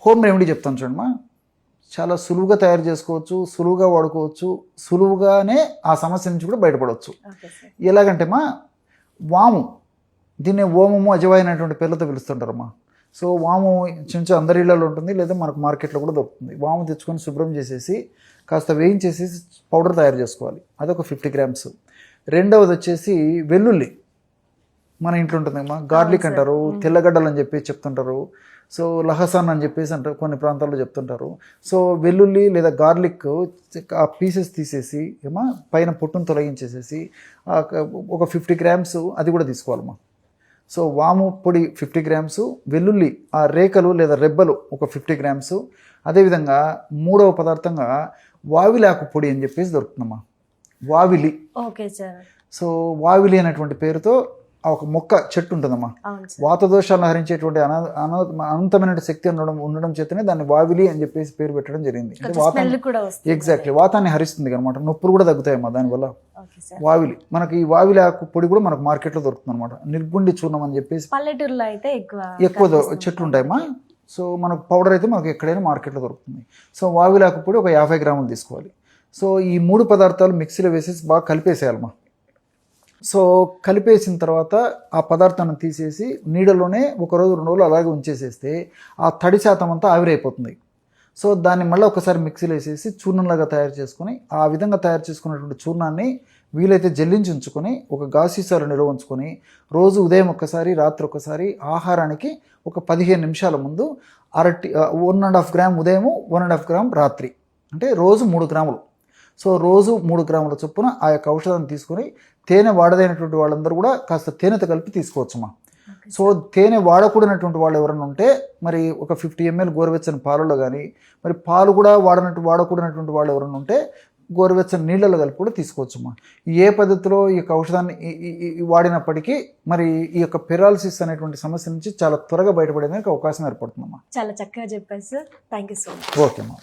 Home remedy చెప్తాను చూడమ్మా, చాలా సులువుగా తయారు చేసుకోవచ్చు, సులువుగా వాడుకోవచ్చు, సులువుగానే ఆ సమస్య నుంచి కూడా బయటపడవచ్చు. ఎలాగంటే మా వాము, దీన్ని ఓమము అజవాయిన్ అనేటువంటి పేర్లతో పిలుస్తుంటారమ్మా. సో వాము చిన్న అందరి ఇళ్ళలో ఉంటుంది, లేదా మనకు మార్కెట్లో కూడా దొరుకుతుంది. వాము తెచ్చుకొని శుభ్రం చేసేసి కాస్త వేయించేసి పౌడర్ తయారు చేసుకోవాలి, అదొక 50 గ్రామ్స్. రెండవది వచ్చేసి వెల్లుల్లి, మన ఇంట్లో ఉంటుందమ్మా, గార్లిక్ అంటారు, తెల్లగడ్డలు అని చెప్పి చెప్తుంటారు. సో లహసాన్ అని చెప్పేసి అంటారు, కొన్ని ప్రాంతాల్లో చెప్తుంటారు. సో వెల్లుల్లి లేదా గార్లిక్ ఆ పీసెస్ తీసేసి ఏమో పైన పొట్టును తొలగించేసేసి ఒక 50 గ్రామ్స్ అది కూడా తీసుకోవాలమ్మా. సో వాము పొడి 50 గ్రామ్స్, వెల్లుల్లి ఆ రేఖలు లేదా రెబ్బలు ఒక 50 గ్రామ్స్. అదేవిధంగా మూడవ పదార్థంగా వావిలాకు పొడి అని చెప్పేసి దొరుకుతుందమ్మా, వావిలి. Okay sir. సో వావిలి అనేటువంటి పేరుతో ఒక మొక్క చెట్టు ఉంటుందమ్మా. వాత దోషాలను హరించేటువంటి అనంతమైన శక్తి ఉండడం చేతనే దాన్ని వావిలి అని చెప్పేసి పేరు పెట్టడం జరిగింది. అంటే వాతాన్ని ఎగ్జాక్ట్లీ వాతాన్ని హరిస్తుంది అనమాట, నొప్పులు కూడా తగ్గుతాయమ్మా దానివల్ల. వావిలి, మనకి ఈ వావిలి ఆకు పొడి కూడా మనకు మార్కెట్లో దొరుకుతుంది అనమాట. నిర్గుండి చూర్ణం అని చెప్పేసి పల్లెటూరులో అయితే ఎక్కువ చెట్లు ఉంటాయమ్మా. సో మనకు పౌడర్ అయితే మనకు ఎక్కడైనా మార్కెట్లో దొరుకుతుంది. సో వావిలి ఆకు పొడి ఒక 50 గ్రాములు తీసుకోవాలి. సో ఈ 3 పదార్థాలు మిక్సీలో వేసేసి బాగా కలిపేసేయాలమ్మా. సో కలిపేసిన తర్వాత ఆ పదార్థాన్ని తీసేసి నీడలోనే 1 రోజు 2 రోజులు అలాగే ఉంచేసేస్తే ఆ తడి శాతం అంతా ఆవిరైపోతుంది. సో దాన్ని మళ్ళీ ఒకసారి మిక్సీలో వేసేసి చూర్ణంలాగా తయారు చేసుకొని, ఆ విధంగా తయారు చేసుకున్నటువంటి చూర్ణాన్ని వీలైతే జల్లించి ఉంచుకొని ఒక గాజు సీసాలో నిల్వ ఉంచుకొని రోజు ఉదయం ఒకసారి రాత్రి ఒకసారి ఆహారానికి ఒక 15 నిమిషాల ముందు 1.5 గ్రామ్ ఉదయము 1.5 గ్రామ్ రాత్రి, అంటే రోజు 3 గ్రాములు. సో రోజు 3 గ్రాముల చొప్పున ఆ యొక్క ఔషధాన్ని తీసుకొని తేనె వాడదైనటువంటి వాళ్ళందరూ కూడా కాస్త తేనెతో కలిపి తీసుకోవచ్చుమా. సో తేనె వాడకూడనటువంటి వాళ్ళు ఎవరైనా ఉంటే మరి ఒక 50 ml గోరువెచ్చని పాలలో కానీ, మరి పాలు కూడా వాడకూడనటువంటి వాళ్ళు ఎవరైనా ఉంటే గోరువెచ్చని నీళ్ళలో కలిపి కూడా తీసుకోవచ్చుమా. ఏ పద్ధతిలో ఈ యొక్క ఔషధాన్ని వాడినప్పటికీ మరి ఈ యొక్క పెరాలసిస్ అనేటువంటి సమస్య నుంచి చాలా త్వరగా బయటపడేందుకు అవకాశం ఏర్పడుతుందమ్మా. చాలా చక్కగా చెప్పారు sir, thank you so much. Okay అమ్మా.